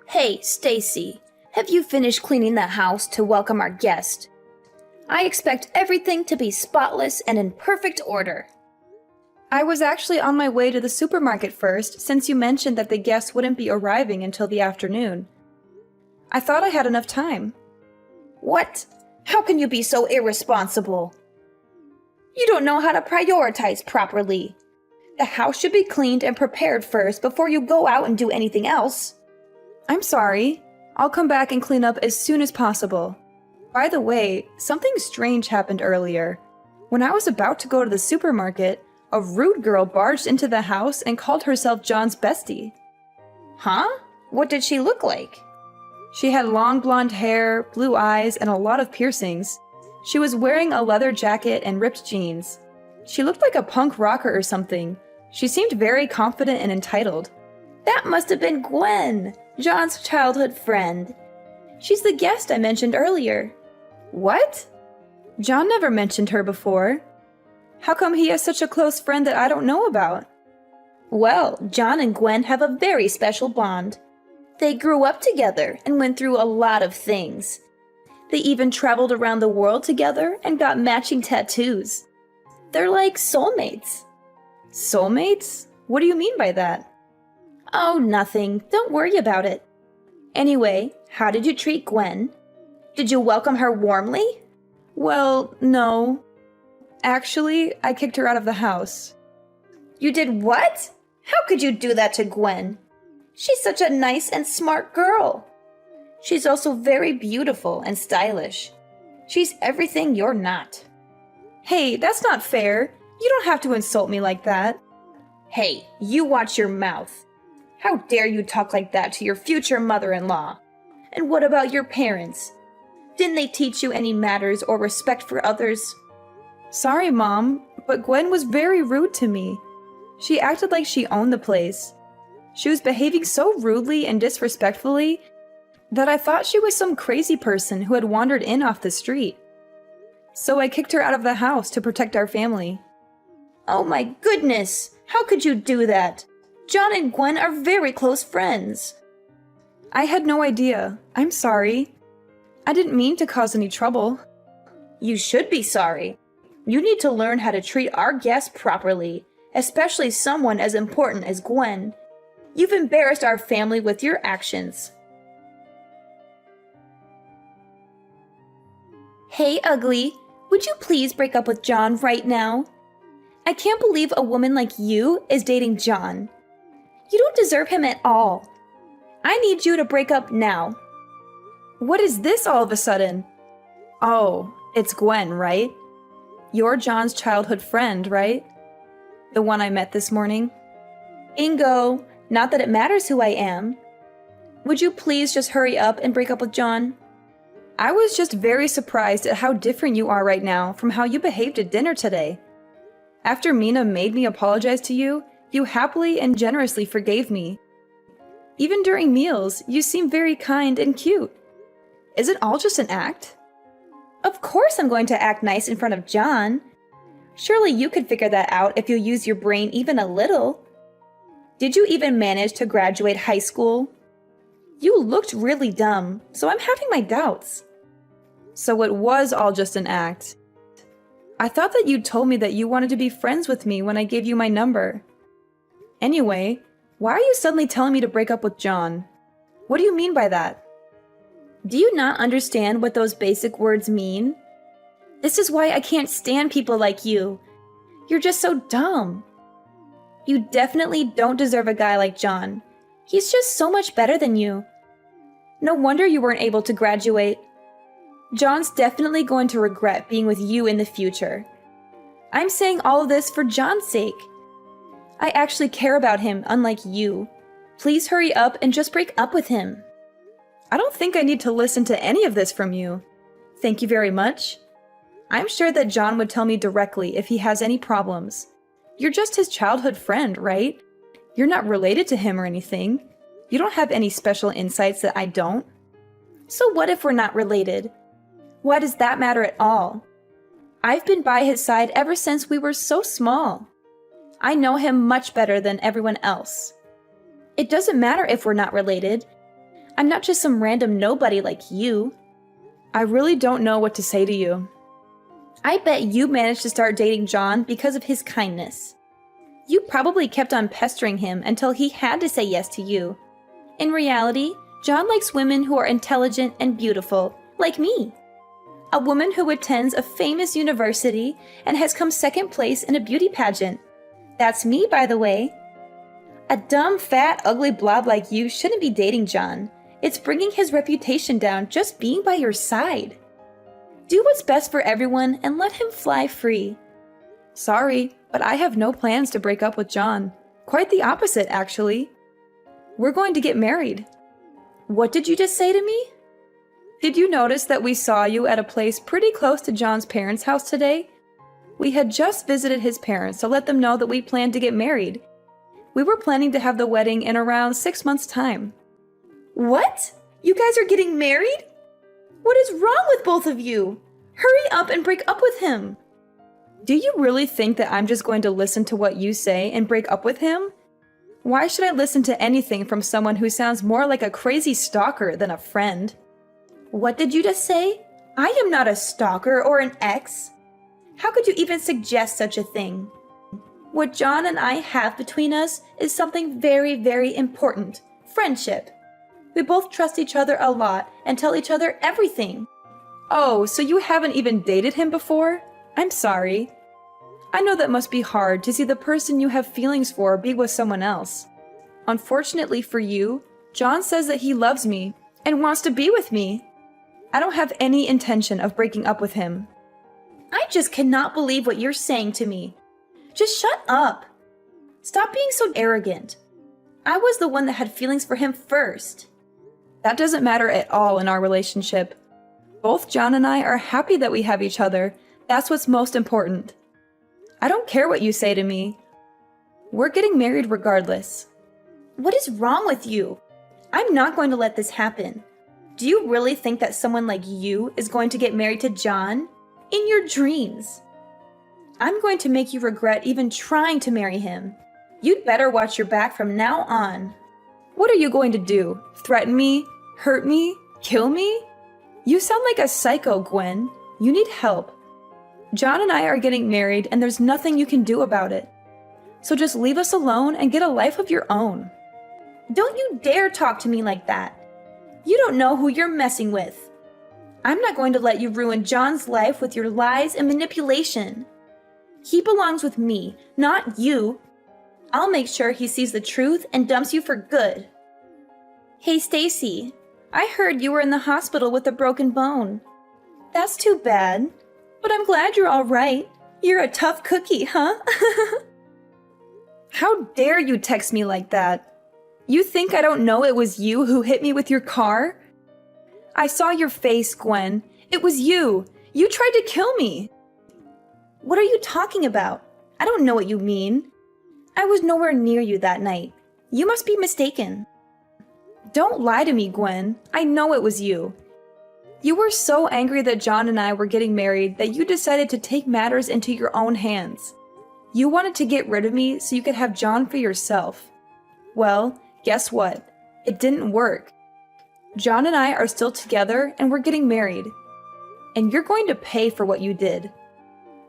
Hey, Stacy, have you finished cleaning the house to welcome our guest? I expect everything to be spotless and in perfect order. I was actually on my way to the supermarket first, since you mentioned that the guests wouldn't be arriving until the afternoon. I thought I had enough time. What? How can you be so irresponsible? You don't know how to prioritize properly. The house should be cleaned and prepared first before you go out and do anything else. I'm sorry. I'll come back and clean up as soon as possible. By the way, something strange happened earlier. When I was about to go to the supermarket, a rude girl barged into the house and called herself John's bestie. Huh? What did she look like? She had long blonde hair, blue eyes, and a lot of piercings. She was wearing a leather jacket and ripped jeans. She looked like a punk rocker or something. She seemed very confident and entitled. That must have been Gwen, John's childhood friend. She's the guest I mentioned earlier. What? John never mentioned her before. How come he has such a close friend that I don't know about? Well, John and Gwen have a very special bond. They grew up together and went through a lot of things. They even traveled around the world together and got matching tattoos. They're like soulmates. Soulmates? What do you mean by that? Oh, nothing. Don't worry about it. Anyway, how did you treat Gwen? Did you welcome her warmly? Well, no. Actually, I kicked her out of the house. You did what? How could you do that to Gwen? She's such a nice and smart girl. She's also very beautiful and stylish. She's everything you're not. Hey, that's not fair. You don't have to insult me like that. Hey, you watch your mouth. How dare you talk like that to your future mother-in-law? And what about your parents? Didn't they teach you any manners or respect for others? Sorry, Mom, but Gwen was very rude to me. She acted like she owned the place. She was behaving so rudely and disrespectfully that I thought she was some crazy person who had wandered in off the street. So I kicked her out of the house to protect our family. Oh my goodness! How could you do that? John and Gwen are very close friends. I had no idea. I'm sorry. I didn't mean to cause any trouble. You should be sorry. You need to learn how to treat our guests properly, especially someone as important as Gwen. You've embarrassed our family with your actions. Hey, Ugly, would you please break up with John right now? I can't believe a woman like you is dating John. You don't deserve him at all. I need you to break up now. What is this all of a sudden? Oh, it's Gwen, right? You're John's childhood friend, right? The one I met this morning? Bingo! Not that it matters who I am. Would you please just hurry up and break up with John? I was just very surprised at how different you are right now from how you behaved at dinner today. After Mina made me apologize to you, you happily and generously forgave me. Even during meals, you seem very kind and cute. Is it all just an act? Of course I'm going to act nice in front of John. Surely you could figure that out if you use your brain even a little. Did you even manage to graduate high school? You looked really dumb, so I'm having my doubts. So it was all just an act. I thought that you told me that you wanted to be friends with me when I gave you my number. Anyway, why are you suddenly telling me to break up with John? What do you mean by that? Do you not understand what those basic words mean? This is why I can't stand people like you. You're just so dumb. You definitely don't deserve a guy like John. He's just so much better than you. No wonder you weren't able to graduate. John's definitely going to regret being with you in the future. I'm saying all of this for John's sake. I actually care about him, unlike you. Please hurry up and just break up with him. I don't think I need to listen to any of this from you. Thank you very much. I'm sure that John would tell me directly if he has any problems. You're just his childhood friend, right? You're not related to him or anything. You don't have any special insights that I don't. So what if we're not related? Why does that matter at all? I've been by his side ever since we were so small. I know him much better than everyone else. It doesn't matter if we're not related. I'm not just some random nobody like you. I really don't know what to say to you. I bet you managed to start dating John because of his kindness. You probably kept on pestering him until he had to say yes to you. In reality, John likes women who are intelligent and beautiful, like me. A woman who attends a famous university and has come second place in a beauty pageant. That's me, by the way. A dumb, fat, ugly blob like you shouldn't be dating John. It's bringing his reputation down just being by your side. Do what's best for everyone and let him fly free. Sorry, but I have no plans to break up with John. Quite the opposite, actually. We're going to get married. What did you just say to me? Did you notice that we saw you at a place pretty close to John's parents' house today? We had just visited his parents to let them know that we planned to get married. We were planning to have the wedding in around 6 months' time. What? You guys are getting married? What is wrong with both of you? Hurry up and break up with him. Do you really think that I'm just going to listen to what you say and break up with him? Why should I listen to anything from someone who sounds more like a crazy stalker than a friend? What did you just say? I am not a stalker or an ex. How could you even suggest such a thing? What John and I have between us is something very, very important. Friendship. We both trust each other a lot and tell each other everything. Oh, so you haven't even dated him before? I'm sorry. I know that must be hard to see the person you have feelings for be with someone else. Unfortunately for you, John says that he loves me and wants to be with me. I don't have any intention of breaking up with him. I just cannot believe what you're saying to me. Just shut up. Stop being so arrogant. I was the one that had feelings for him first. That doesn't matter at all in our relationship. Both John and I are happy that we have each other. That's what's most important. I don't care what you say to me. We're getting married regardless. What is wrong with you? I'm not going to let this happen. Do you really think that someone like you is going to get married to John? In your dreams. I'm going to make you regret even trying to marry him. You'd better watch your back from now on. What are you going to do? Threaten me? Hurt me? Kill me? You sound like a psycho, Gwen. You need help. John and I are getting married and there's nothing you can do about it. So just leave us alone and get a life of your own. Don't you dare talk to me like that. You don't know who you're messing with. I'm not going to let you ruin John's life with your lies and manipulation. He belongs with me, not you. I'll make sure he sees the truth and dumps you for good. Hey, Stacy, I heard you were in the hospital with a broken bone. That's too bad, but I'm glad you're all right. You're a tough cookie, huh? How dare you text me like that? You think I don't know it was you who hit me with your car? I saw your face, Gwen. It was you. You tried to kill me. What are you talking about? I don't know what you mean. I was nowhere near you that night. You must be mistaken. Don't lie to me, Gwen. I know it was you. You were so angry that John and I were getting married that you decided to take matters into your own hands. You wanted to get rid of me so you could have John for yourself. Well, guess what? It didn't work. John and I are still together and we're getting married. And you're going to pay for what you did.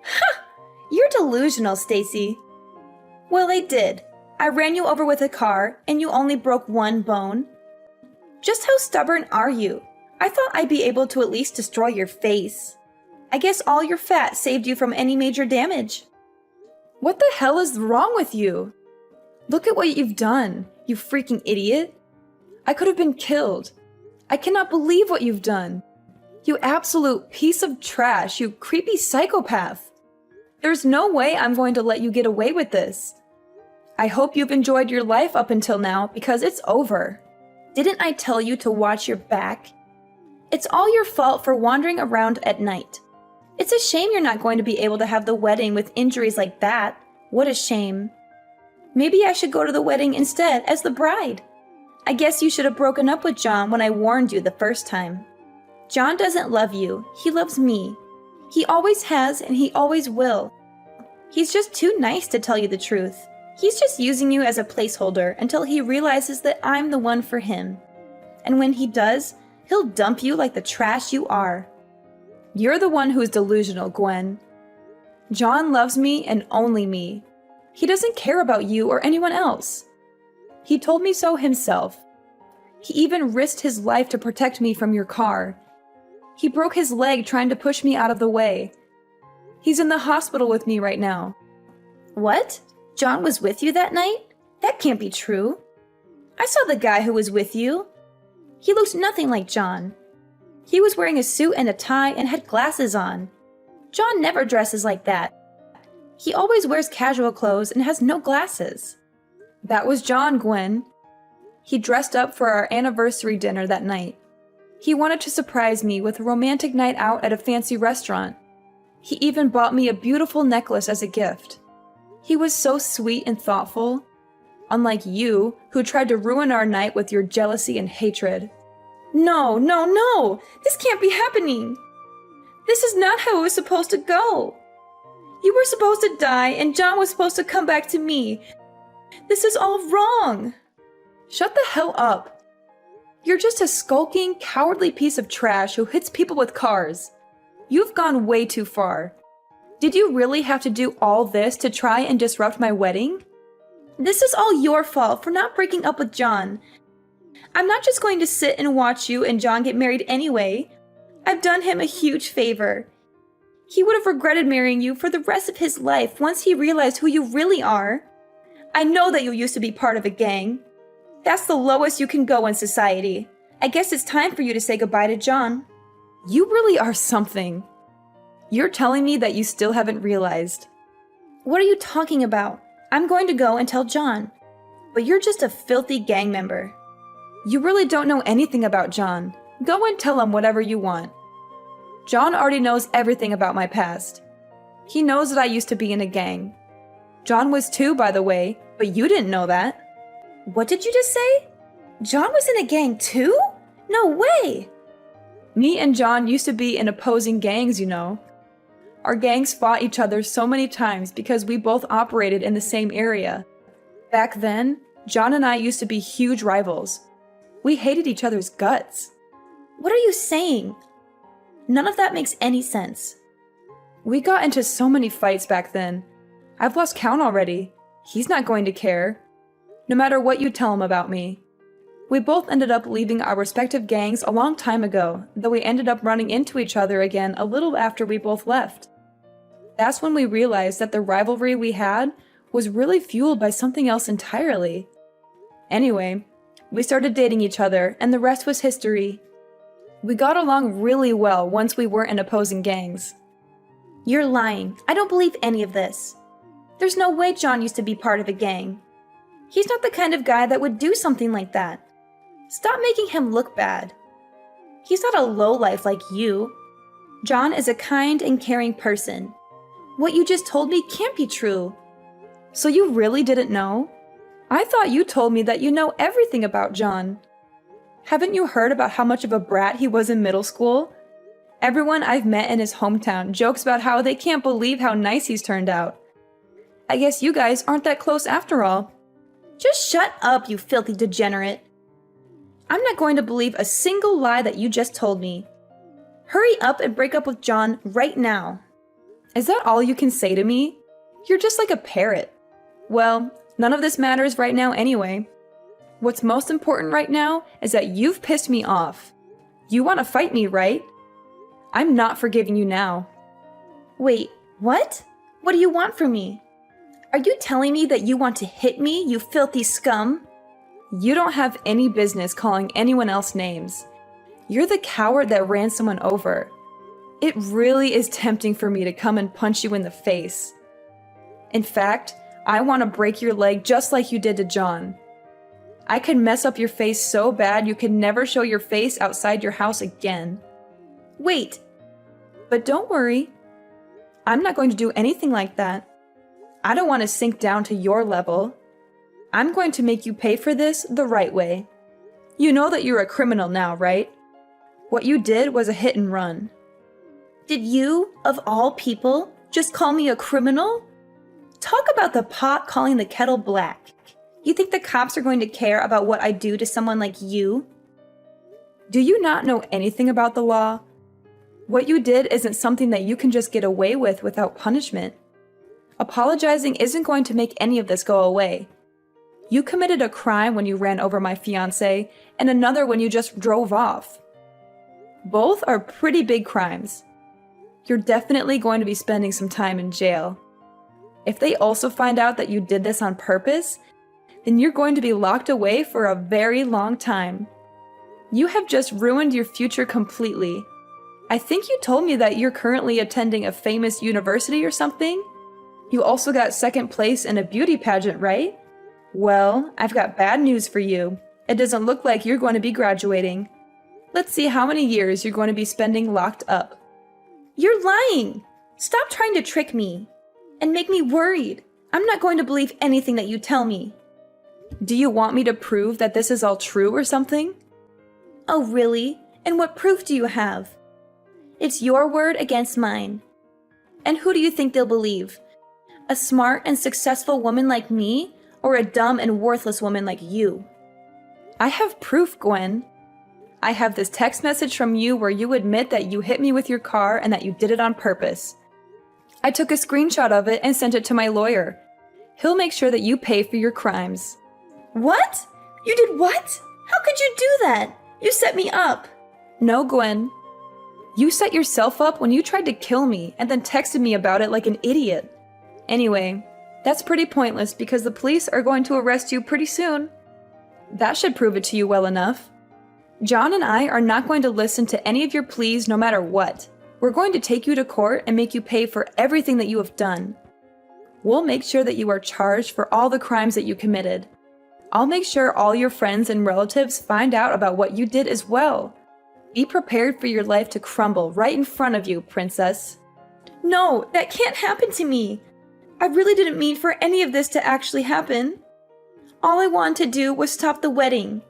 Ha! You're delusional, Stacy. Well, I did. I ran you over with a car and you only broke one bone. Just how stubborn are you? I thought I'd be able to at least destroy your face. I guess all your fat saved you from any major damage. What the hell is wrong with you? Look at what you've done, you freaking idiot. I could have been killed. I cannot believe what you've done. You absolute piece of trash, you creepy psychopath. There's no way I'm going to let you get away with this. I hope you've enjoyed your life up until now because it's over. Didn't I tell you to watch your back? It's all your fault for wandering around at night. It's a shame you're not going to be able to have the wedding with injuries like that. What a shame. Maybe I should go to the wedding instead as the bride. I guess you should have broken up with John when I warned you the first time. John doesn't love you. He loves me. He always has and he always will. He's just too nice to tell you the truth. He's just using you as a placeholder until he realizes that I'm the one for him. And when he does, he'll dump you like the trash you are. You're the one who's delusional, Gwen. John loves me and only me. He doesn't care about you or anyone else. He told me so himself. He even risked his life to protect me from your car. He broke his leg trying to push me out of the way. He's in the hospital with me right now. What? John was with you that night? That can't be true. I saw the guy who was with you. He looked nothing like John. He was wearing a suit and a tie and had glasses on. John never dresses like that. He always wears casual clothes and has no glasses. That was John, Gwen. He dressed up for our anniversary dinner that night. He wanted to surprise me with a romantic night out at a fancy restaurant. He even bought me a beautiful necklace as a gift. He was so sweet and thoughtful. Unlike you, who tried to ruin our night with your jealousy and hatred. No, no, no! This can't be happening! This is not how it was supposed to go! You were supposed to die, and John was supposed to come back to me. This is all wrong! Shut the hell up! You're just a skulking, cowardly piece of trash who hits people with cars. You've gone way too far. Did you really have to do all this to try and disrupt my wedding? This is all your fault for not breaking up with John. I'm not just going to sit and watch you and John get married anyway. I've done him a huge favor. He would have regretted marrying you for the rest of his life once he realized who you really are. I know that you used to be part of a gang. That's the lowest you can go in society. I guess it's time for you to say goodbye to John. You really are something. You're telling me that you still haven't realized. What are you talking about? I'm going to go and tell John. But you're just a filthy gang member. You really don't know anything about John. Go and tell him whatever you want. John already knows everything about my past. He knows that I used to be in a gang. John was too, by the way, but you didn't know that. What did you just say? John was in a gang too? No way! Me and John used to be in opposing gangs, you know. Our gangs fought each other so many times because we both operated in the same area. Back then, John and I used to be huge rivals. We hated each other's guts. What are you saying? None of that makes any sense. We got into so many fights back then. I've lost count already. He's not going to care. No matter what you tell him about me. We both ended up leaving our respective gangs a long time ago, though we ended up running into each other again a little after we both left. That's when we realized that the rivalry we had was really fueled by something else entirely. Anyway, we started dating each other, and the rest was history. We got along really well once we weren't in opposing gangs. You're lying. I don't believe any of this. There's no way John used to be part of a gang. He's not the kind of guy that would do something like that. Stop making him look bad. He's not a lowlife like you. John is a kind and caring person. What you just told me can't be true. So you really didn't know? I thought you told me that you know everything about John. Haven't you heard about how much of a brat he was in middle school? Everyone I've met in his hometown jokes about how they can't believe how nice he's turned out. I guess you guys aren't that close after all. Just shut up, you filthy degenerate. I'm not going to believe a single lie that you just told me. Hurry up and break up with John right now. Is that all you can say to me? You're just like a parrot. Well, none of this matters right now anyway. What's most important right now is that you've pissed me off. You want to fight me, right? I'm not forgiving you now. Wait, what? What do you want from me? Are you telling me that you want to hit me, you filthy scum? You don't have any business calling anyone else names. You're the coward that ran someone over. It really is tempting for me to come and punch you in the face. In fact, I want to break your leg just like you did to John. I could mess up your face so bad you could never show your face outside your house again. Wait. But don't worry. I'm not going to do anything like that. I don't want to sink down to your level. I'm going to make you pay for this the right way. You know that you're a criminal now, right? What you did was a hit and run. Did you, of all people, just call me a criminal? Talk about the pot calling the kettle black. You think the cops are going to care about what I do to someone like you? Do you not know anything about the law? What you did isn't something that you can just get away with without punishment. Apologizing isn't going to make any of this go away. You committed a crime when you ran over my fiancé, and another when you just drove off. Both are pretty big crimes. You're definitely going to be spending some time in jail. If they also find out that you did this on purpose, then you're going to be locked away for a very long time. You have just ruined your future completely. I think you told me that you're currently attending a famous university or something? You also got second place in a beauty pageant, right? Well, I've got bad news for you. It doesn't look like you're going to be graduating. Let's see how many years you're going to be spending locked up. You're lying! Stop trying to trick me and make me worried. I'm not going to believe anything that you tell me. Do you want me to prove that this is all true or something? Oh, really? And what proof do you have? It's your word against mine. And who do you think they'll believe? A smart and successful woman like me, or a dumb and worthless woman like you? I have proof, Gwen. I have this text message from you where you admit that you hit me with your car and that you did it on purpose. I took a screenshot of it and sent it to my lawyer. He'll make sure that you pay for your crimes. What? You did what? How could you do that? You set me up. No, Gwen. You set yourself up when you tried to kill me and then texted me about it like an idiot. Anyway, that's pretty pointless because the police are going to arrest you pretty soon. That should prove it to you well enough. John and I are not going to listen to any of your pleas no matter what. We're going to take you to court and make you pay for everything that you have done. We'll make sure that you are charged for all the crimes that you committed. I'll make sure all your friends and relatives find out about what you did as well. Be prepared for your life to crumble right in front of you, princess. No, that can't happen to me. I really didn't mean for any of this to actually happen. All I wanted to do was stop the wedding.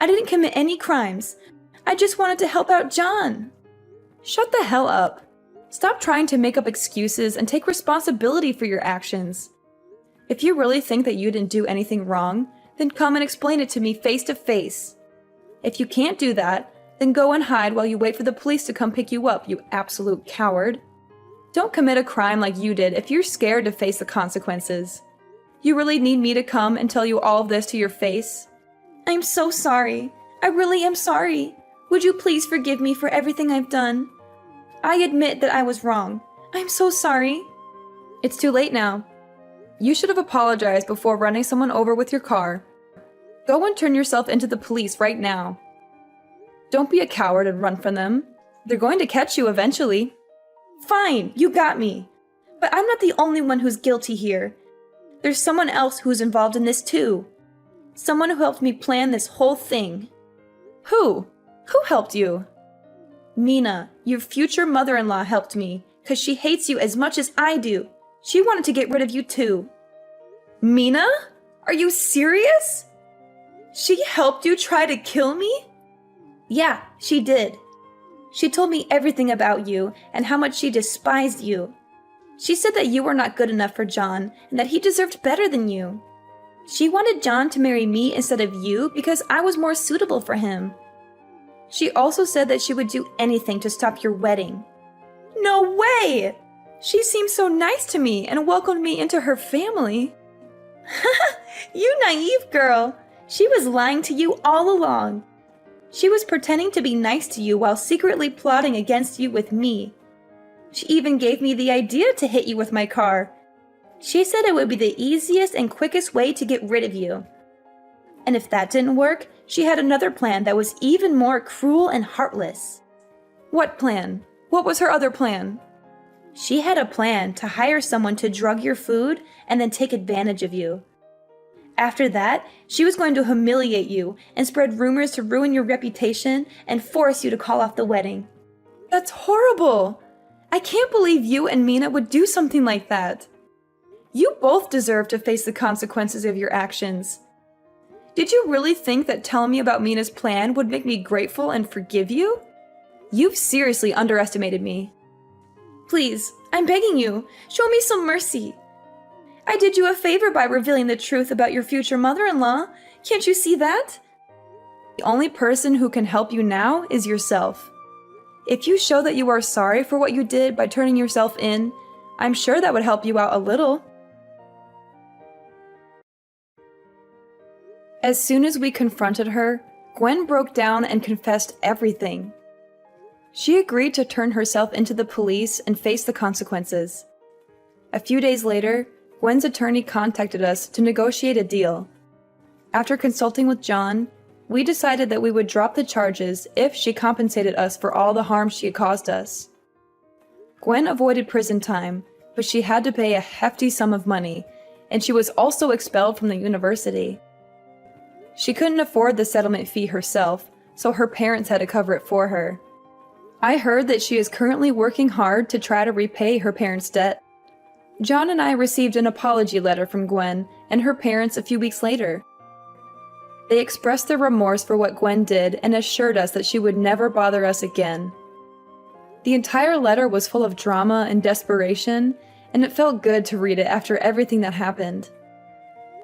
I didn't commit any crimes. I just wanted to help out John. Shut the hell up. Stop trying to make up excuses and take responsibility for your actions. If you really think that you didn't do anything wrong, then come and explain it to me face to face. If you can't do that, then go and hide while you wait for the police to come pick you up, you absolute coward. Don't commit a crime like you did if you're scared to face the consequences. You really need me to come and tell you all of this to your face? I'm so sorry. I really am sorry. Would you please forgive me for everything I've done? I admit that I was wrong. I'm so sorry. It's too late now. You should have apologized before running someone over with your car. Go and turn yourself into the police right now. Don't be a coward and run from them. They're going to catch you eventually. Fine, you got me. But I'm not the only one who's guilty here. There's someone else who's involved in this too. Someone who helped me plan this whole thing. Who? Who helped you? Mina, your future mother-in-law helped me, because she hates you as much as I do. She wanted to get rid of you too. Mina? Are you serious? She helped you try to kill me? Yeah, she did. She told me everything about you and how much she despised you. She said that you were not good enough for John and that he deserved better than you. She wanted John to marry me instead of you because I was more suitable for him. She also said that she would do anything to stop your wedding. No way! She seemed so nice to me and welcomed me into her family. You naive girl! She was lying to you all along. She was pretending to be nice to you while secretly plotting against you with me. She even gave me the idea to hit you with my car. She said it would be the easiest and quickest way to get rid of you. And if that didn't work, she had another plan that was even more cruel and heartless. What plan? What was her other plan? She had a plan to hire someone to drug your food and then take advantage of you. After that, she was going to humiliate you and spread rumors to ruin your reputation and force you to call off the wedding. That's horrible! I can't believe you and Mina would do something like that. You both deserve to face the consequences of your actions. Did you really think that telling me about Mina's plan would make me grateful and forgive you? You've seriously underestimated me. Please, I'm begging you, show me some mercy. I did you a favor by revealing the truth about your future mother-in-law. Can't you see that? The only person who can help you now is yourself. If you show that you are sorry for what you did by turning yourself in, I'm sure that would help you out a little. As soon as we confronted her, Gwen broke down and confessed everything. She agreed to turn herself into the police and face the consequences. A few days later, Gwen's attorney contacted us to negotiate a deal. After consulting with John, we decided that we would drop the charges if she compensated us for all the harm she had caused us. Gwen avoided prison time, but she had to pay a hefty sum of money, and she was also expelled from the university. She couldn't afford the settlement fee herself, so her parents had to cover it for her. I heard that she is currently working hard to try to repay her parents' debt. John and I received an apology letter from Gwen and her parents a few weeks later. They expressed their remorse for what Gwen did and assured us that she would never bother us again. The entire letter was full of drama and desperation, and it felt good to read it after everything that happened.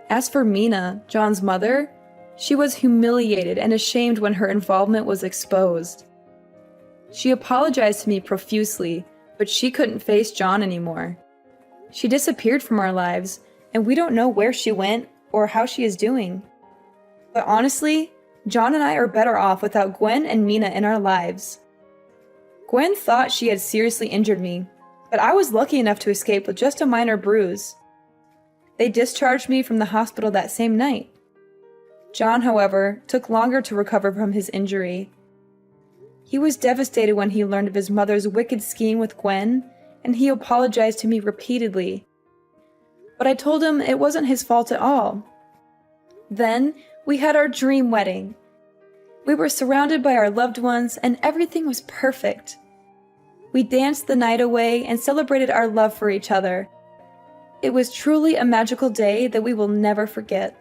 As for Mina, John's mother, she was humiliated and ashamed when her involvement was exposed. She apologized to me profusely, but she couldn't face John anymore. She disappeared from our lives, and we don't know where she went or how she is doing. But honestly, John and I are better off without Gwen and Mina in our lives. Gwen thought she had seriously injured me, but I was lucky enough to escape with just a minor bruise. They discharged me from the hospital that same night. John, however, took longer to recover from his injury. He was devastated when he learned of his mother's wicked scheme with Gwen, and he apologized to me repeatedly. But I told him it wasn't his fault at all. Then, we had our dream wedding. We were surrounded by our loved ones, and everything was perfect. We danced the night away and celebrated our love for each other. It was truly a magical day that we will never forget.